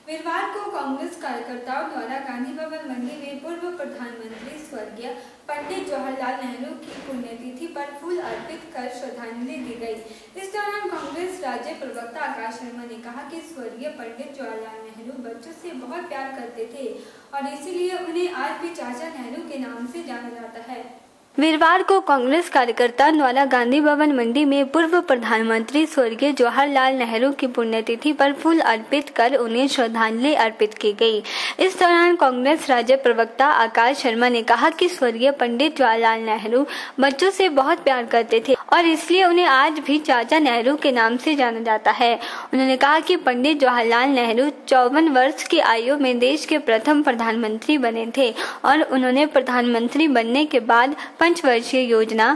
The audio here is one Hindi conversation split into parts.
वीरवार को कांग्रेस कार्यकर्ताओं द्वारा गांधी भवन मंडी में पूर्व प्रधानमंत्री स्वर्गीय पंडित जवाहरलाल नेहरू की पुण्यतिथि पर फूल अर्पित कर श्रद्धांजलि दी गई। इस दौरान कांग्रेस राज्य प्रवक्ता आकाश शर्मा ने कहा कि स्वर्गीय पंडित जवाहरलाल नेहरू बच्चों से बहुत प्यार करते थे और इसीलिए उन्हें आज भी चाचा नेहरू के नाम से जाना जाता है। वीरवार को कांग्रेस कार्यकर्ताओं द्वारा गांधी भवन मंडी में पूर्व प्रधानमंत्री स्वर्गीय जवाहरलाल नेहरू की पुण्यतिथि पर फूल अर्पित कर उन्हें श्रद्धांजलि अर्पित की गई। इस दौरान कांग्रेस राज्य प्रवक्ता आकाश शर्मा ने कहा कि स्वर्गीय पंडित जवाहरलाल नेहरू बच्चों से बहुत प्यार करते थे और इसलिए उन्हें आज भी चाचा नेहरू के नाम से जाना जाता है। उन्होंने कहा कि पंडित जवाहरलाल नेहरू 54 वर्ष की आयु में देश के प्रथम प्रधानमंत्री बने थे और उन्होंने प्रधानमंत्री बनने के बाद पंचवर्षीय योजना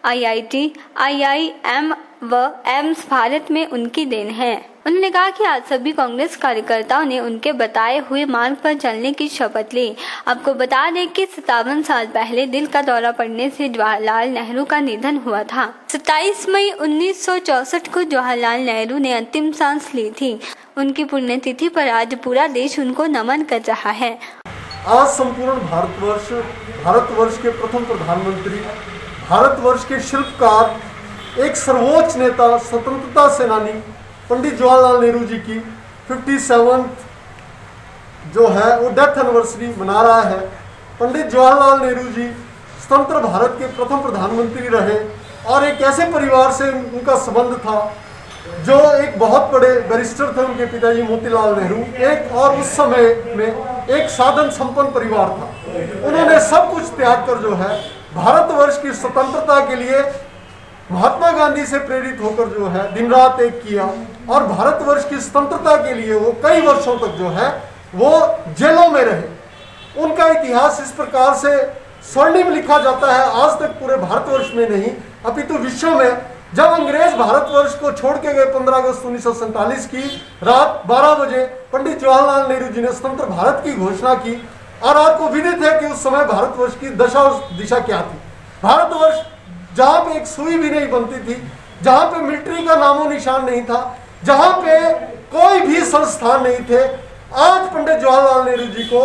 IIT, IIM व एम्स भारत में उनकी देन है। उन्होंने कहा कि आज सभी कांग्रेस कार्यकर्ताओं ने उनके बताए हुए मार्ग पर चलने की शपथ ली। आपको बता दें कि 57 साल पहले दिल का दौरा पड़ने से जवाहरलाल नेहरू का निधन हुआ था। 27 मई 1964 को जवाहरलाल नेहरू ने अंतिम सांस ली थी। उनकी पुण्यतिथि पर आज पूरा देश उनको नमन कर रहा है। आज संपूर्ण भारतवर्ष के प्रथम प्रधानमंत्री, भारतवर्ष के शिल्पकार, एक सर्वोच्च नेता, स्वतंत्रता सेनानी पंडित जवाहरलाल नेहरू जी की 57th जो है वो डेथ एनिवर्सरी मना रहा है। पंडित जवाहरलाल नेहरू जी स्वतंत्र भारत के प्रथम प्रधानमंत्री रहे और एक ऐसे परिवार से उनका संबंध था जो एक बहुत बड़े बैरिस्टर थे। उनके पिताजी मोतीलाल नेहरू एक और उस समय में एक साधन संपन्न परिवार था। उन्होंने सब कुछ त्याग कर जो है भारतवर्ष की स्वतंत्रता के लिए महात्मा गांधी से प्रेरित होकर जो है दिन रात एक किया और भारतवर्ष की स्वतंत्रता के लिए वो कई वर्षों तक जो है वो जेलों में रहे। उनका इतिहास इस प्रकार से स्वर्णिम लिखा जाता है, आज तक पूरे भारतवर्ष में नहीं अपितु विश्व में। जब अंग्रेज भारतवर्ष को छोड़ के गए 15 अगस्त 1947 की रात 12 बजे पंडित जवाहरलाल नेहरू जी ने स्वतंत्र भारत की घोषणा की और आपको विदित है कि उस समय भारतवर्ष की दशा और दिशा क्या थी। भारतवर्ष जहां पे एक सुई भी नहीं बनती थी, जहां पे मिलिट्री का नामो निशान नहीं था, जहां पे कोई भी संस्थान नहीं थे, आज पंडित जवाहरलाल नेहरू जी को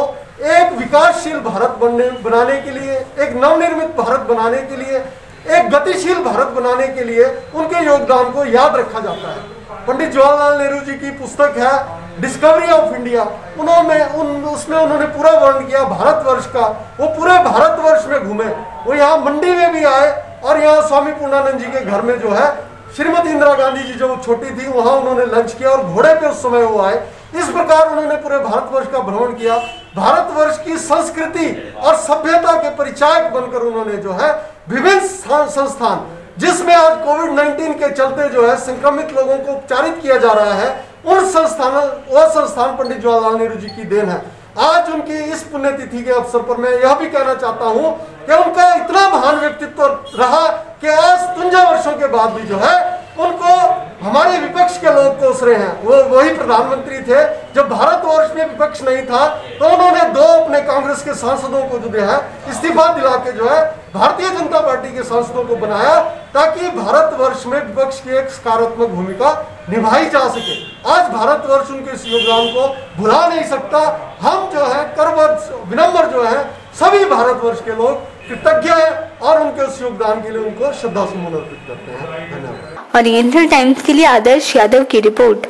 एक विकासशील भारत बनाने के लिए, एक नवनिर्मित भारत बनाने के लिए, एक गतिशील भारत बनाने के लिए उनके योगदान को याद रखा जाता है। पंडित जवाहरलाल नेहरू जी की पुस्तक है डिस्कवरी ऑफ इंडिया, उसमें उन्होंने पूरा वर्णन किया भारतवर्ष का। वो पूरे भारतवर्ष में घूमे, वो यहाँ मंडी में भी आए और यहाँ स्वामी पूर्णानंद जी के घर में जो है श्रीमती इंदिरा गांधी जी जो छोटी थी वहां उन्होंने लंच किया और घोड़े पे उस समय वो आए। इस प्रकार उन्होंने पूरे भारतवर्ष का भ्रमण किया। भारतवर्ष की संस्कृति और सभ्यता के परिचायक बनकर उन्होंने जो है विभिन्न संस्थान, जिसमें आज कोविड-19 के चलते जो है संक्रमित लोगों को उपचारित किया जा रहा है, उन संस्थान पंडित जवाहरलाल नेहरू जी की देन है। आज उनकी इस पुण्यतिथि के अवसर पर मैं यह भी कहना चाहता हूं कि उनका इतना महान व्यक्तित्व रहा कि आज 53 वर्षों के बाद भी जो है उनको हमारे विपक्ष के लोग कोस रहे हैं। वो वही प्रधानमंत्री थे जब भारतवर्ष में विपक्ष नहीं था, तो उन्होंने 2 अपने कांग्रेस के सांसदों को जो है इस्तीफा दिला के जो है भारतीय जनता पार्टी के सांसदों को बनाया ताकि भारतवर्ष में विपक्ष की एक सकारात्मक भूमिका निभाई जा सके। आज भारतवर्ष उनके इस योगदान को भुला नहीं सकता। हम जो है करबद्ध विनम्र जो है सभी भारतवर्ष के लोग कृतज्ञ हैं और उनके उस योगदान के लिए उनको श्रद्धा सुमन अर्पित करते हैं। धन्यवाद। ओरिएंटल टाइम्स के लिए आदर्श यादव की रिपोर्ट।